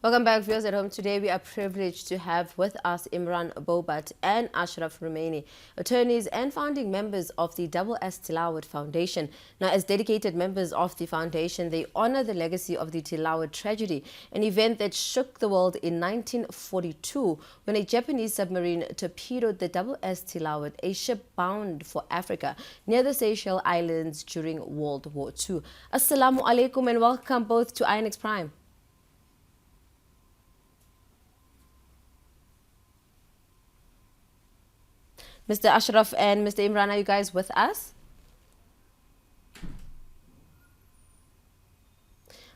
Welcome back, viewers at home. Today we are privileged to have with us Imraan, Bobat and Ashraf, Roomaney, attorneys and founding members of the SS Tilawa Foundation. Now, as dedicated members of the foundation, they honor the legacy of the Tilawa tragedy, an event that shook the world in 1942 when a Japanese submarine torpedoed the SS Tilawa, a ship bound for Africa, near the Seychelles Islands during World War II. Assalamu alaikum and welcome both to INX Prime. Mr. Ashraf and Mr. Imraan, are you guys with us?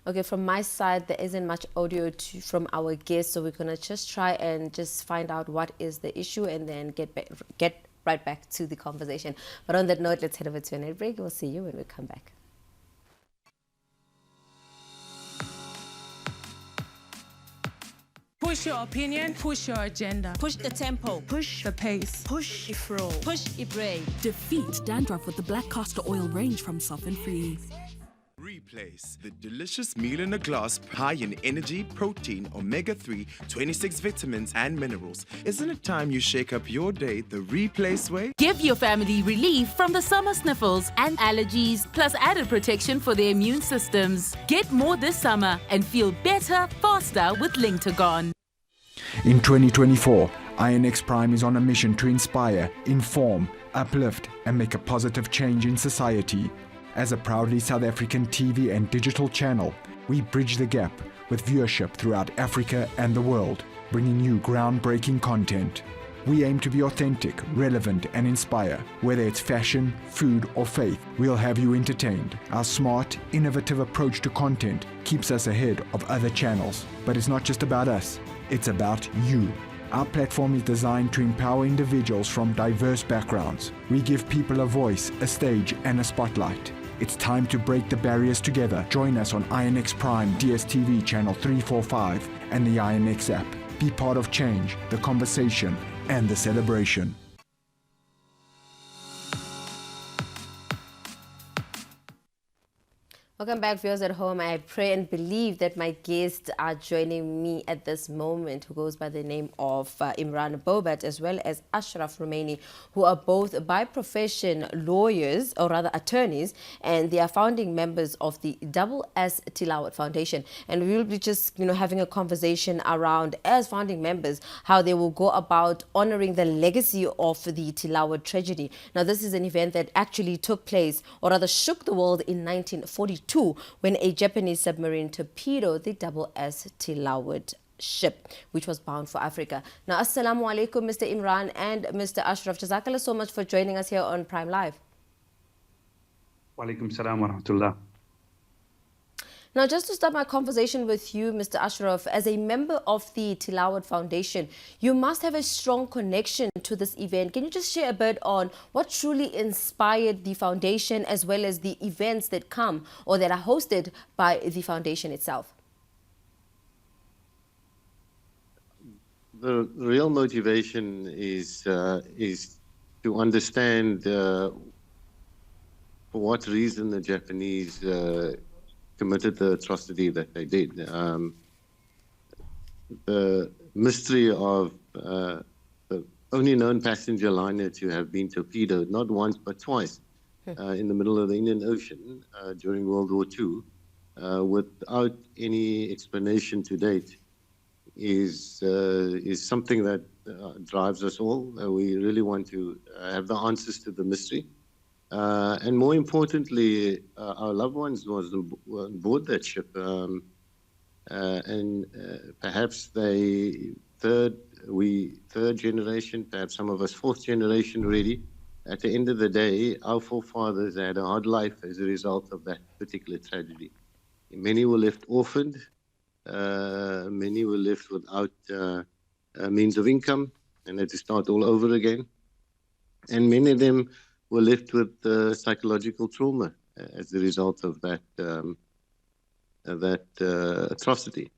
Okay, from my side, there isn't much audio from our guests, so we're going to just try and just find out what is the issue and then get right back to the conversation. But on that note, let's head over to an ad break. We'll see you when we come back. Push your opinion, push your agenda. Push the tempo, Push the pace. push the flow, push the brave. Defeat dandruff with the black castor oil range from Sunken. Replace the delicious meal in a glass high in energy, protein, omega-3, 26 vitamins and minerals. Isn't it time you shake up your day the Replace way? Give your family relief from the summer sniffles and allergies, plus added protection for their immune systems. Get more this summer and feel better, faster with Lintagon. In 2024, INX Prime is on a mission to inspire, inform, uplift, and make a positive change in society. As a proudly South African TV and digital channel, we bridge the gap with viewership throughout Africa and the world, bringing you groundbreaking content. We aim to be authentic, relevant, and inspire. Whether it's fashion, food, or faith, we'll have you entertained. Our smart, innovative approach to content keeps us ahead of other channels. But it's not just about us, it's about you. Our platform is designed to empower individuals from diverse backgrounds. We give people a voice, a stage, and a spotlight. It's time to break the barriers together. Join us on INX Prime, DSTV channel 345, and the INX app. Be part of change, the conversation, and the celebration. Welcome back, viewers at home. I pray and believe that my guests are joining me at this moment, who goes by the name of Imraan Bobat, as well as Ashraf Roomaney, who are both by profession lawyers, or rather attorneys, and they are founding members of the SS Tilawa Foundation. And we will be just, having a conversation around, as founding members, how they will go about honoring the legacy of the Tilawa tragedy. Now, this is an event that actually took place, or rather shook the world in 1942. When a Japanese submarine torpedoed the SS Tilawa ship, which was bound for Africa. Now, assalamu alaikum, Mr. Imraan and Mr. Ashraf. Jazakallah so much for joining us here on Prime Live. Wa alaikum salam wa rahmatullah. Now, just to start my conversation with you, Mr. Ashraf, as a member of the Tilawa Foundation, you must have a strong connection to this event. Can you just share a bit on what truly inspired the foundation, as well as the events that come or that are hosted by the foundation itself? The real motivation is to understand for what reason the Japanese committed the atrocity that they did. The mystery of the only known passenger liner to have been torpedoed, not once but twice, in the middle of the Indian Ocean during World War II, without any explanation to date, is something that drives us all. We really want to have the answers to the mystery. And more importantly, our loved ones were on board that ship, and perhaps they third generation, perhaps some of us fourth generation already. At the end of the day, our forefathers had a hard life as a result of that particular tragedy. Many were left orphaned, many were left without means of income and had to start all over again, and many of them were left with psychological trauma as a result of that atrocity.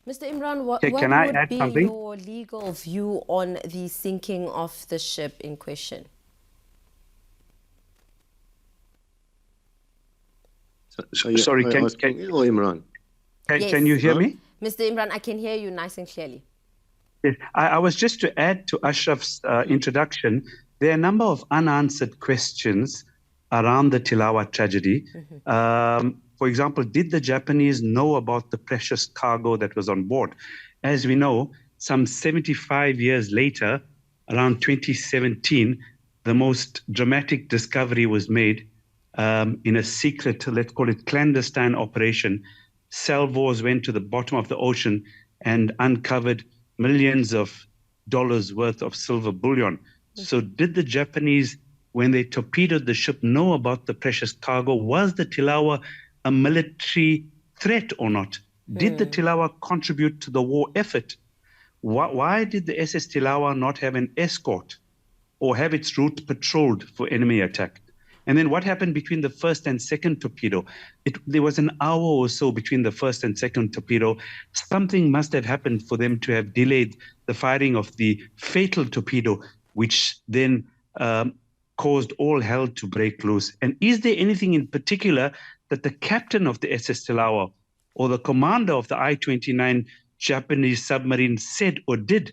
Mr. Imraan, what Can I would add be something? your legal view on the sinking of the ship in question? Sorry, Sorry, can can or Imraan? Can you hear me? Mr. Imraan, I can hear you nice and clearly. Yes. I was just to add to Ashraf's introduction, there are a number of unanswered questions around the Tilawa tragedy. For example, did the Japanese know about the precious cargo that was on board? As we know, some 75 years later, around 2017, the most dramatic discovery was made in a secret, let's call it clandestine operation. Salvors went to the bottom of the ocean and uncovered millions of dollars worth of silver bullion. So did the Japanese, when they torpedoed the ship, know about the precious cargo? Was the Tilawa a military threat or not? Did the Tilawa contribute to the war effort? Why did the SS Tilawa not have an escort or have its route patrolled for enemy attack? And then what happened between the first and second torpedo? There was an hour or so between the first and second torpedo. Something must have happened for them to have delayed the firing of the fatal torpedo, which then caused all hell to break loose. And is there anything in particular that the captain of the SS Tilawa or the commander of the I-29 Japanese submarine said or did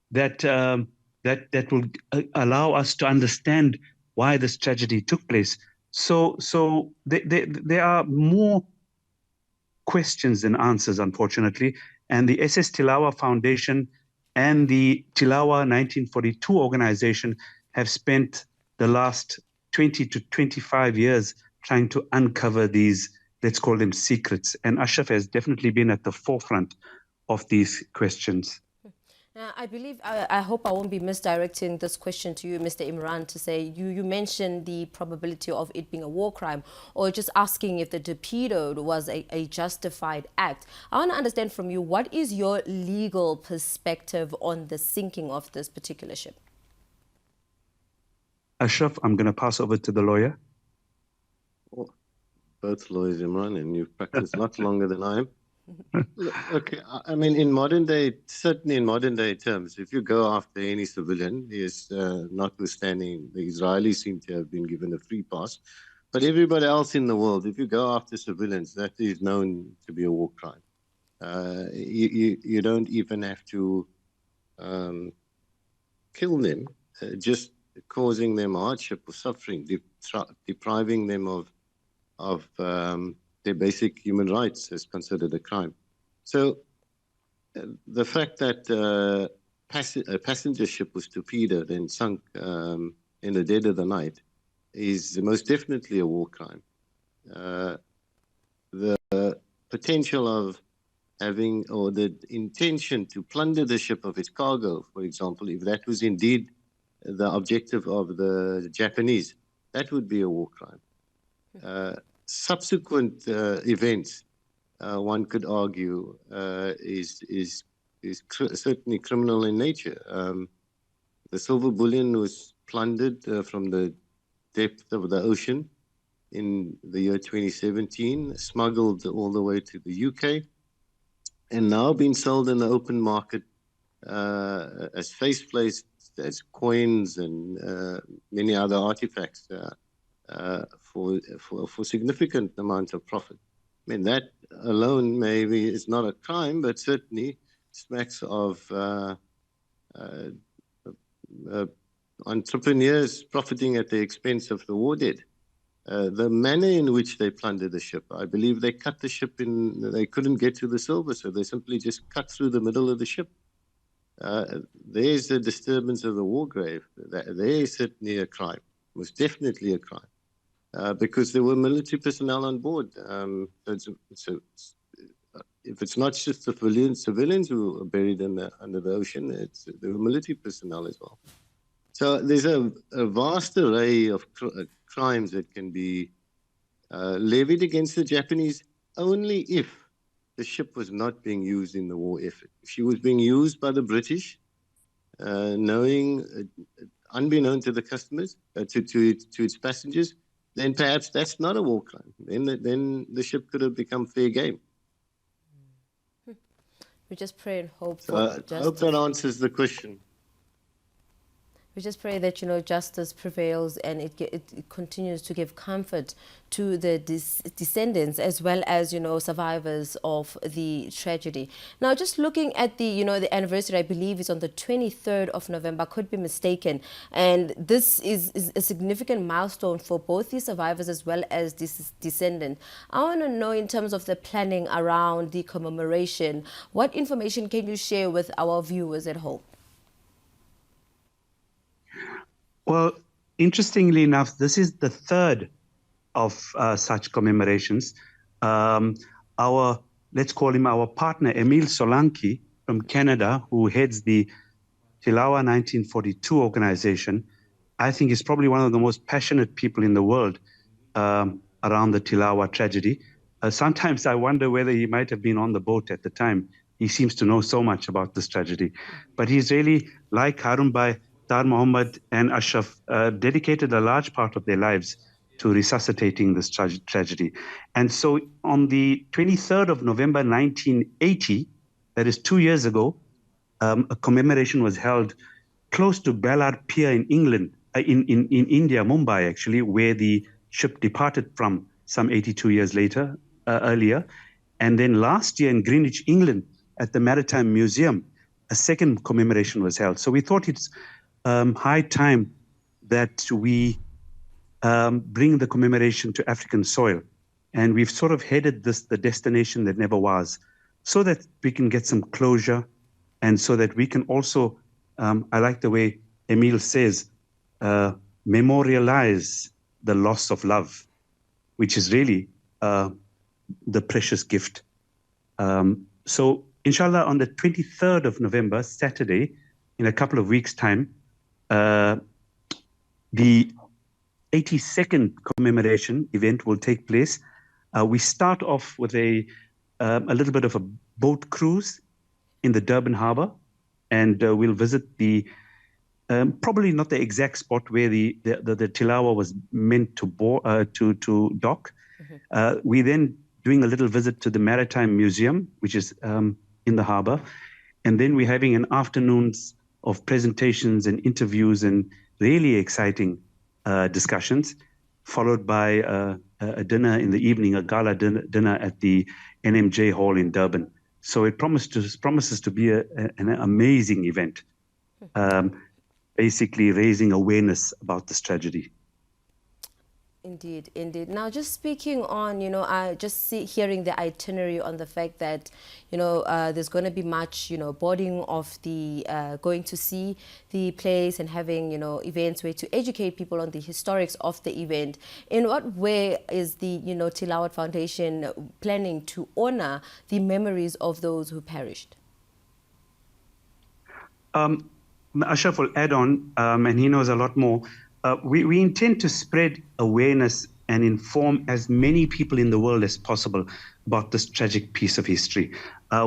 that that will allow us to understand why this tragedy took place? So there are more questions than answers, unfortunately. And the SS Tilawa Foundation and the Tilawa 1942 organization have spent the last 20 to 25 years trying to uncover these, let's call them secrets. And Ashraf has definitely been at the forefront of these questions. I believe, I hope I won't be misdirecting this question to you, Mr. Imraan, to say you mentioned the probability of it being a war crime, or just asking if the torpedoed was a justified act. I want to understand from you, what is your legal perspective on the sinking of this particular ship? Ashraf, I'm going to pass over to the lawyer. Well, both lawyers, Imraan, and you've practiced much longer than I am. Okay, I mean, in modern day, certainly in modern day terms, if you go after any civilian, yes, notwithstanding the Israelis seem to have been given a free pass, but everybody else in the world, if you go after civilians, that is known to be a war crime. You don't even have to kill them, just causing them hardship or suffering, depriving them of their basic human rights is considered a crime. So the fact that a passenger ship was torpedoed and sunk in the dead of the night is most definitely a war crime. The potential of having, or the intention to plunder the ship of its cargo, for example, if that was indeed the objective of the Japanese, that would be a war crime. Subsequent events, one could argue, is certainly criminal in nature. The silver bullion was plundered from the depth of the ocean in the year 2017, smuggled all the way to the UK, and now being sold in the open market as faceplates, as coins, and many other artifacts. For significant amount of profit. I mean, that alone maybe is not a crime, but certainly smacks of entrepreneurs profiting at the expense of the war dead. The manner in which they plundered the ship, I believe they cut the ship in, they couldn't get to the silver, so they simply just cut through the middle of the ship. There's a disturbance of the war grave. There is certainly a crime, most definitely a crime. Because there were military personnel on board. So if it's not just the civilians who are buried under the ocean, there were military personnel as well. So there's a vast array of crimes that can be levied against the Japanese only if the ship was not being used in the war effort. If she was being used by the British, unbeknown to the customers, to its passengers, then perhaps that's not a war crime. Then the ship could have become fair game. We just pray and hope for I justice. hope that answers the question. We just pray that, justice prevails and it continues to give comfort to the descendants as well as, survivors of the tragedy. Now, just looking at the, the anniversary, I believe is on the 23rd of November, could be mistaken. And this is a significant milestone for both the survivors as well as this descendant. I want to know, in terms of the planning around the commemoration, what information can you share with our viewers at home? Well, interestingly enough, this is the third of such commemorations. Let's call him our partner, Emil Solanki from Canada, who heads the Tilawa 1942 organization, I think is probably one of the most passionate people in the world around the Tilawa tragedy. Sometimes I wonder whether he might have been on the boat at the time. He seems to know so much about this tragedy. But he's really, like Harun Bhai, Dar Mohammed and Ashraf, dedicated a large part of their lives to resuscitating this tragedy. And so on the 23rd of November 1980, that is 2 years ago, a commemoration was held close to Ballard Pier in England, in India, Mumbai actually, where the ship departed from some 82 years earlier. And then last year in Greenwich, England, at the Maritime Museum, a second commemoration was held. So we thought it's high time that we bring the commemoration to African soil. And we've sort of headed the destination that never was, so that we can get some closure and so that we can also, I like the way Emil says, memorialize the loss of love, which is really the precious gift. So inshallah, on the 23rd of November, Saturday, in a couple of weeks' time, the 82nd commemoration event will take place. We start off with a little bit of a boat cruise in the Durban Harbour, and we'll visit the probably not the exact spot where the Tilawa was meant to dock. We then doing a little visit to the Maritime Museum, which is in the harbour, and then we're having an afternoons of presentations and interviews and really exciting discussions, followed by a dinner in the evening, a gala dinner at the NMJ Hall in Durban. So it promises to be an amazing event, basically raising awareness about this tragedy. Indeed, indeed. Now, just speaking on, I just hearing the itinerary on the fact that, there's going to be much, boarding of the, going to see the place and having, events where to educate people on the historics of the event. In what way is the, Tilawa Foundation planning to honor the memories of those who perished? Ashraf will add on, and he knows a lot more. We intend to spread awareness and inform as many people in the world as possible about this tragic piece of history.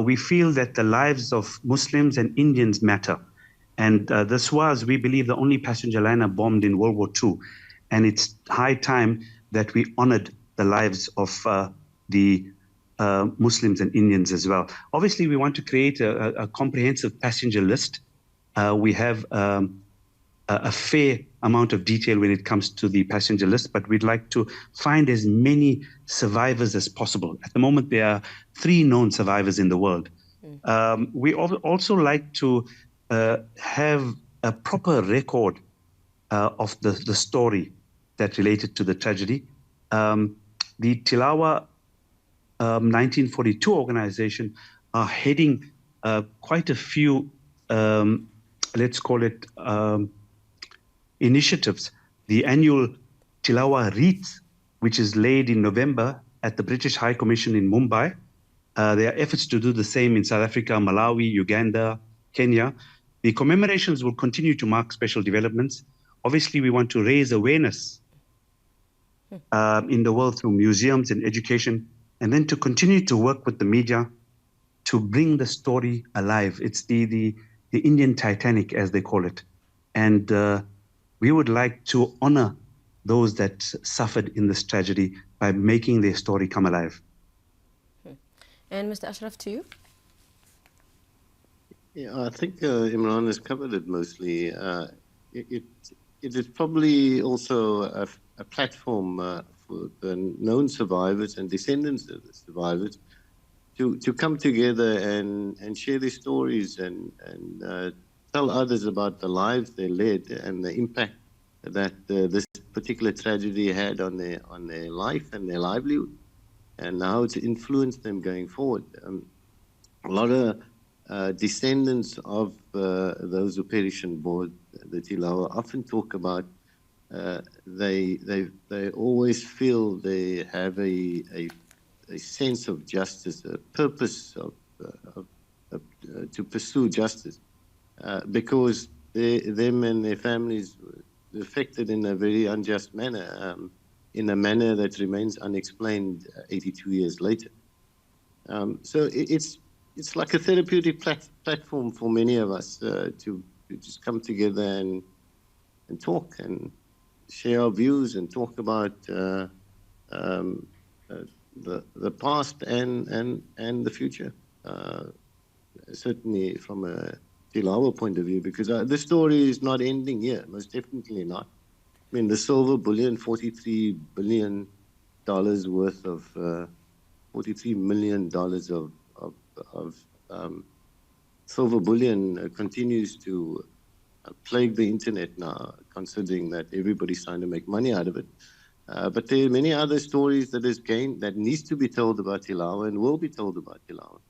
We feel that the lives of Muslims and Indians matter. And this was, we believe, the only passenger liner bombed in World War II. And it's high time that we honored the lives of the Muslims and Indians as well. Obviously, we want to create a comprehensive passenger list. We have a fair amount of detail when it comes to the passenger list, but we'd like to find as many survivors as possible. At the moment, there are 3 known survivors in the world. We also like to have a proper record of the story that related to the tragedy. The Tilawa 1942 organization are heading quite a few, let's call it, initiatives. The annual Tilawa Reet, which is laid in November at the British High Commission in Mumbai. There are efforts to do the same in South Africa, Malawi, Uganda, Kenya. The commemorations will continue to mark special developments. Obviously, we want to raise awareness in the world through museums and education, and then to continue to work with the media to bring the story alive. It's the Indian Titanic, as they call it. And we would like to honor those that suffered in this tragedy by making their story come alive. And Mr. Ashraf, to you? Yeah, I think Imraan has covered it mostly. it is probably also a platform for the known survivors and descendants of the survivors to come together and share their stories and tell others about the lives they led and the impact that this particular tragedy had on their life and their livelihood, and how it's influenced them going forward. A lot of descendants of those who perished on board the Tilawa often talk about they always feel they have a sense of justice, a purpose to pursue justice, because them and their families were affected in a very unjust manner, in a manner that remains unexplained 82 years later. So it's like a therapeutic platform for many of us to just come together and talk and share our views and talk about the past and the future. Certainly from a Tilawa point of view, because the story is not ending here, most definitely not. I mean, the silver bullion, $43 billion worth of, $43 million of silver bullion continues to plague the internet now, considering that everybody's trying to make money out of it. But there are many other stories that needs to be told about Tilawa and will be told about Tilawa.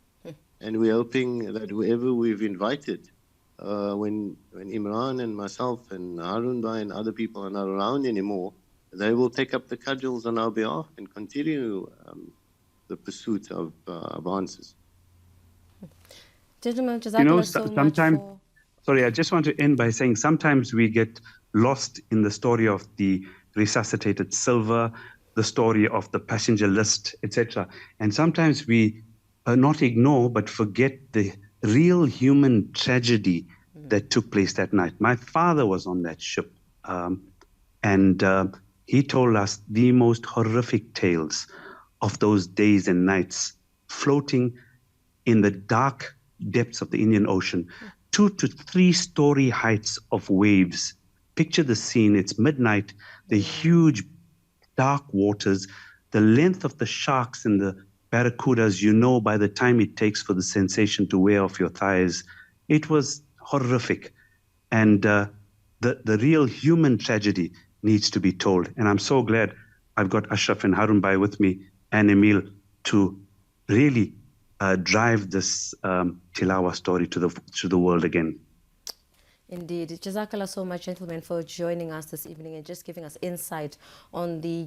And we're hoping that whoever we've invited, when Imraan and myself and Harun Bhai and other people are not around anymore, they will take up the cudgels on our behalf and continue the pursuit of answers. Gentlemen, Jazakallah so much for... Sorry, I just want to end by saying sometimes we get lost in the story of the resuscitated silver, the story of the passenger list, etc. And sometimes we not ignore but forget the real human tragedy that took place that night. My father was on that ship, and he told us the most horrific tales of those days and nights floating in the dark depths of the Indian Ocean, 2 to 3 story heights of waves. Picture the scene, it's midnight, the huge dark waters, the length of the sharks and the barracudas, you know by the time it takes for the sensation to wear off your thighs. It was horrific. And the real human tragedy needs to be told. And I'm so glad I've got Ashraf and Harun Bhai with me and Emil to really drive this Tilawa story to the world again. Indeed. Jazakallah so much, gentlemen, for joining us this evening and just giving us insight on the,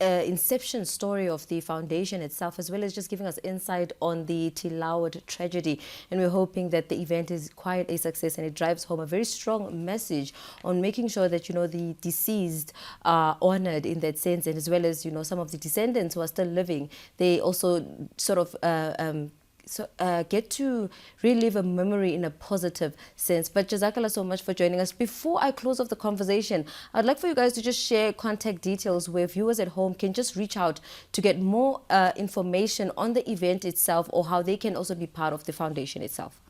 inception story of the foundation itself, as well as just giving us insight on the Tilawa tragedy. And we're hoping that the event is quite a success and it drives home a very strong message on making sure that, the deceased are honored in that sense, and as well as, some of the descendants who are still living, they also sort of get to relive a memory in a positive sense. But Jazakallah so much for joining us. Before I close off the conversation, I'd like for you guys to just share contact details where viewers at home can just reach out to get more information on the event itself, or how they can also be part of the foundation itself.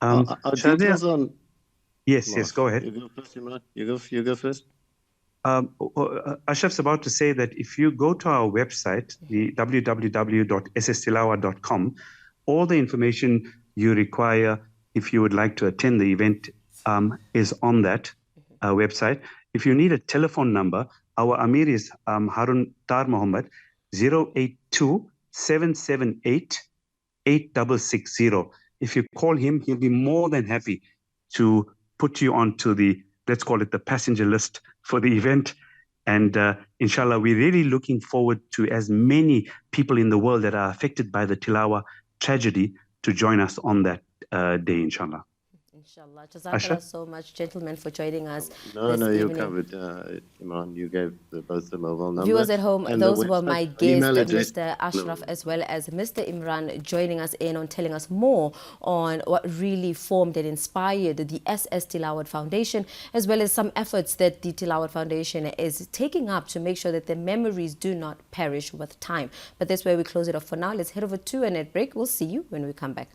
Details on... Yes, go ahead. You go first, Imraan. You go first. Ashraf's about to say that if you go to our website, the www.sstilawa.com, all the information you require if you would like to attend the event is on that website. If you need a telephone number, our Amir is Harun Tar Mohammed, 082-778-8660. If you call him, he'll be more than happy to put you onto the, let's call it the passenger list for the event. And inshallah, we're really looking forward to as many people in the world that are affected by the Tilawa tragedy to join us on that day, inshallah. Inshallah. Jazakallah so much, gentlemen, for joining us. No, you covered, Imraan. You gave both the mobile number. Viewers at home, those were my guests, Mr. Ashraf as well as Mr. Imraan, joining us in on telling us more on what really formed and inspired the SS Tilawa Foundation, as well as some efforts that the Tilawa Foundation is taking up to make sure that their memories do not perish with time. But that's where we close it off for now. Let's head over to a net break. We'll see you when we come back.